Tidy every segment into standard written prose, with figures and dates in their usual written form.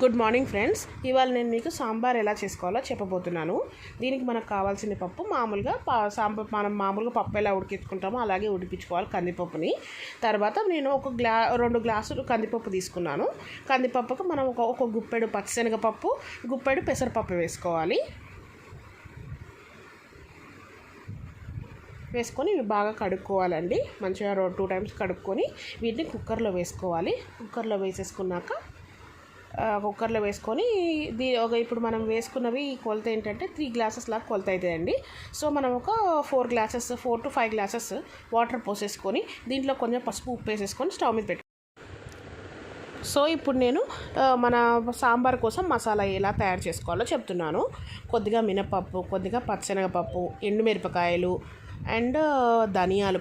Good morning friends. ఇవాళ నేను మీకు సాంబార్ ఎలా చేసుకోవాలో చెప్పబోతున్నాను. దీనికి మనకు కావాల్సిన పప్పు మామూలుగా మనం మామూలుగా పప్పు ఎలా ఉడికించుకుంటామో అలాగే ఉడికించుకోవాలి కందిపప్పుని. తర్వాత నేను 2 గ్లాసులు కందిపప్పు తీసుకున్నాను. కందిపప్పుకు మనం ఒక గుప్పెడు పచ్చిశనగపప్పు, గుప్పెడు పెసరపప్పు వేసుకోవాలి. వేసుకొని ఇవి బాగా కడుక్కోవాలండి. మంచిగా 2 టైమ్స్ కడుక్కొని వీటిని కుక్కర్లో వేసుకోవాలి. కుక్కర్లో వేసుకొని ఇప్పుడు మనం వేసుకున్నవి కొలత ఏంటంటే 3 గ్లాసెస్ లాగా కొలత అవుతాయండి. సో మనం ఒక 4 to 5 గ్లాసెస్ వాటర్ పోసేసుకొని దీంట్లో కొంచెం పసుపు ఉప్పు వేసేసుకొని స్టవ్ మీద పెట్టుకోవాలి. సో ఇప్పుడు నేను మన సాంబార్ కోసం మసాలా ఎలా తయారు చేసుకోవాలో చెప్తున్నాను. కొద్దిగా మినపప్పు, కొద్దిగా పచ్చిశనగపప్పు, ఎండుమిరపకాయలు అండ్ ధనియాలు,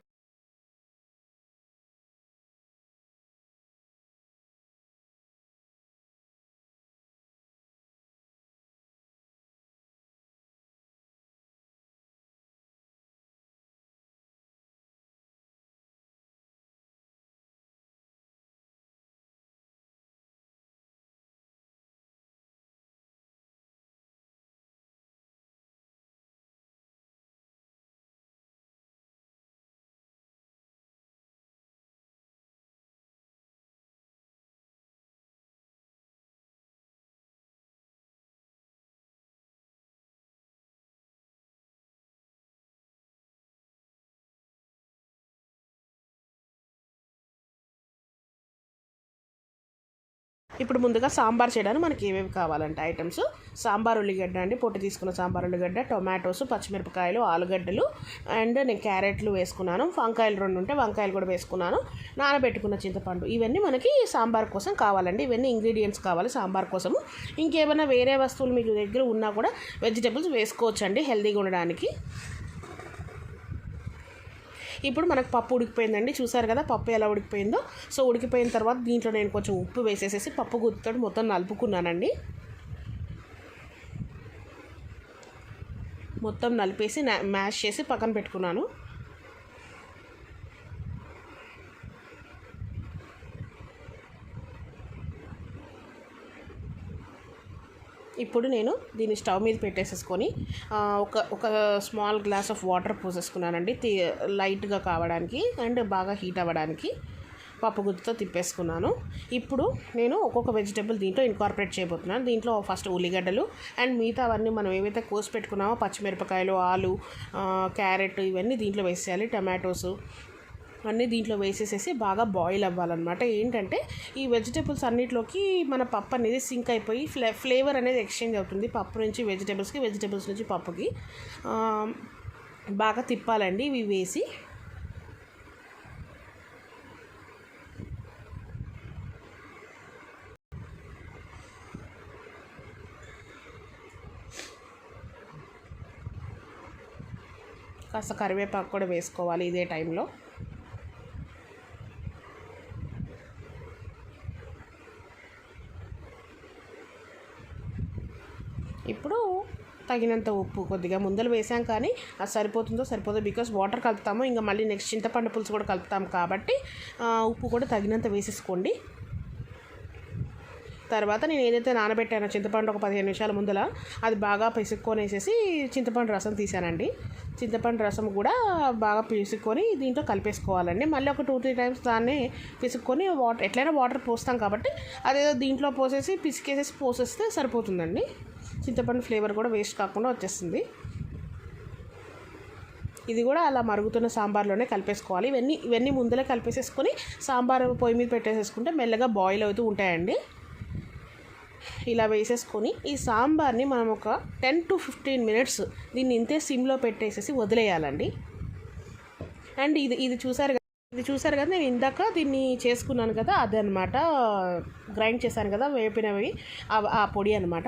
ఇప్పుడు ముందుగా సాంబార్ చేయడానికి మనకి ఏమేమి కావాలంటే ఐటమ్స్: సాంబార్ ఉల్లిగడ్డ అండి, పొట్టు తీసుకున్న సాంబార్ ఉల్లిగడ్డ, టొమాటోస్, పచ్చిమిరపకాయలు, ఆలుగడ్డలు అండ్ నేను క్యారెట్లు వేసుకున్నాను. వంకాయలు 2 ఉంటే వంకాయలు కూడా వేసుకున్నాను. నానబెట్టుకున్న చింతపండు. ఇవన్నీ మనకి సాంబార్ కోసం కావాలండి. ఇవన్నీ ఇంగ్రీడియంట్స్ కావాలి సాంబార్ కోసము. ఇంకేమైనా వేరే వస్తువులు మీకు దగ్గర ఉన్నా కూడా వెజిటేబుల్స్ వేసుకోవచ్చండి హెల్తీగా ఉండడానికి. ఇప్పుడు మనకు పప్పు ఉడికిపోయిందండి. చూసారు కదా పప్పు ఎలా ఉడికిపోయిందో. సో ఉడికిపోయిన తర్వాత దీంట్లో నేను కొంచెం ఉప్పు వేసేసేసి పప్పు గుత్తితో మొత్తం నలుపుకున్నానండి. మొత్తం నలిపేసి మ్యాష్ చేసి పక్కన పెట్టుకున్నాను. ఇప్పుడు నేను దీన్ని స్టవ్ మీద పెట్టేసేసుకొని ఒక స్మాల్ గ్లాస్ ఆఫ్ వాటర్ పోసేసుకున్నానండి, లైట్గా కావడానికి అండ్ బాగా హీట్ అవ్వడానికి. పప్పు గుత్తితో తిప్పేసుకున్నాను. ఇప్పుడు నేను ఒక్కొక్క వెజిటేబుల్ దీంట్లో ఇన్కార్పొరేట్ చేయబోతున్నాను. దీంట్లో ఫస్ట్ ఉల్లిగడ్డలు అండ్ మిగతా అవన్నీ మనం ఏవైతే కోసి పెట్టుకున్నామో పచ్చిమిరపకాయలు, ఆలు, క్యారెట్ ఇవన్నీ దీంట్లో వేసేయాలి. టమాటోస్ అన్నీ దీంట్లో వేసేసేసి బాగా బాయిల్ అవ్వాలన్నమాట. ఏంటంటే ఈ వెజిటేబుల్స్ అన్నిటిలోకి మన పప్పు అనేది సింక్ అయిపోయి ఫ్లేవర్ అనేది ఎక్స్చేంజ్ అవుతుంది. పప్పు నుంచి వెజిటేబుల్స్కి, వెజిటేబుల్స్ నుంచి పప్పుకి బాగా తిప్పాలండి ఇవి వేసి. కాస్త కరివేపాకు కూడా వేసుకోవాలి ఇదే టైంలో. ఇప్పుడు తగినంత ఉప్పు, కొద్దిగా ముందలు వేసాం కానీ అది సరిపోదో బికాస్ వాటర్ కలుపుతాము, ఇంకా మళ్ళీ నెక్స్ట్ చింతపండు పులుసు కూడా కలుపుతాము కాబట్టి ఉప్పు కూడా తగినంత వేసేసుకోండి. తర్వాత నేను ఏదైతే నానబెట్టానో చింతపండు ఒక 15 నిమిషాల ముందల అది బాగా పిసుక్కొనేసేసి చింతపండు రసం తీసానండి. చింతపండు రసం కూడా బాగా పిసుక్కొని దీంట్లో కలిపేసుకోవాలండి. మళ్ళీ ఒక 2-3 టైమ్స్ దాన్ని పిసుక్కొని ఎట్లయినా వాటర్ పోస్తాం కాబట్టి అదేదో దీంట్లో పోసేస్తే సరిపోతుందండి. చింతపండు ఫ్లేవర్ కూడా వేస్ట్ కాకుండా వచ్చేస్తుంది. ఇది కూడా అలా మరుగుతున్న సాంబార్లోనే కలిపేసుకోవాలి. ఇవన్నీ ముందలే కలిపేసేసుకొని సాంబార్ పొయ్యి మీద పెట్టేసేసుకుంటే మెల్లగా బాయిల్ అవుతూ ఉంటాయండి. ఇలా వేసేసుకొని ఈ సాంబార్ని మనం ఒక 10 to 15 మినిట్స్ దీన్ని ఇంతే సిమ్లో పెట్టేసేసి వదిలేయాలండి. అండ్ ఇది చూసారు కదా నేను ఇందాక దీన్ని చేసుకున్నాను కదా, అదనమాట గ్రైండ్ చేశాను కదా వేపినవి, ఆ పొడి అనమాట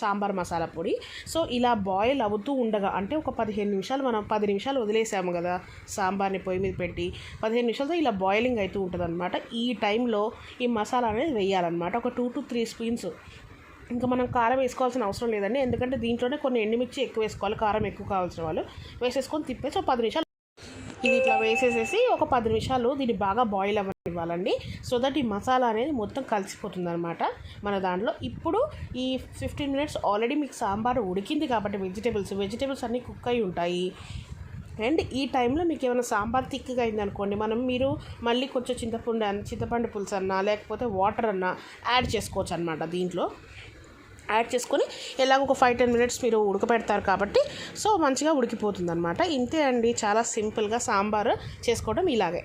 సాంబార్ మసాలా పొడి. సో ఇలా బాయిల్ అవుతూ ఉండగా అంటే ఒక 15 నిమిషాలు మనం 10 నిమిషాలు వదిలేసాము కదా సాంబార్ని పొయ్యి మీద పెట్టి, 15 నిమిషాలతో ఇలా బాయిలింగ్ అవుతూ ఉంటుంది అనమాట. ఈ టైంలో ఈ మసాలా అనేది వేయాలన్నమాట. ఒక 2 to 3 స్పూన్స్. ఇంకా మనం కారం వేసుకోవాల్సిన అవసరం లేదండి, ఎందుకంటే దీంట్లోనే కొన్ని ఎండుమిర్చి ఎక్కువ వేసుకోవాలి, కారం ఎక్కువ కావాల్సిన వాళ్ళు వేసేసుకొని తిప్పేసి ఒక 10 నిమిషాలు ఇది ఇట్లా వేసేసేసి ఒక 10 నిమిషాలు దీన్ని బాగా బాయిల్ అవ్వనివ్వాలండి. సో దట్ ఈ మసాలా అనేది మొత్తం కలిసిపోతుంది అనమాట మన దాంట్లో. ఇప్పుడు ఈ 15 మినిట్స్ ఆల్రెడీ మీకు సాంబార్ ఉడికింది కాబట్టి వెజిటేబుల్స్ అన్నీ కుక్ అయి ఉంటాయి. అండ్ ఈ టైంలో మీకు ఏమైనా సాంబార్ థిక్గా అయిందనుకోండి, మీరు మళ్ళీ కొంచెం చింతపండు పులుసు అన్నా లేకపోతే వాటర్ అన్నా యాడ్ చేసుకోవచ్చు అనమాట. దీంట్లో యాడ్ చేసుకొని ఎలాగ ఒక 5-10 మినిట్స్ మీరు ఉడకపెడతారు కాబట్టి సో మంచిగా ఉడికిపోతుంది అనమాట. ఇంతే అండి, చాలా సింపుల్గా సాంబార్ చేసుకోవడం ఇలాగే.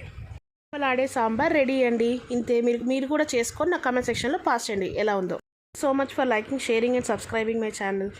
ఆడే సాంబార్ రెడీ అండి. ఇంతే. మీరు కూడా చేసుకొని నా కామెంట్ సెక్షన్లో పాస్ చేయండి ఎలా ఉందో. So much for liking, sharing and subscribing my channel.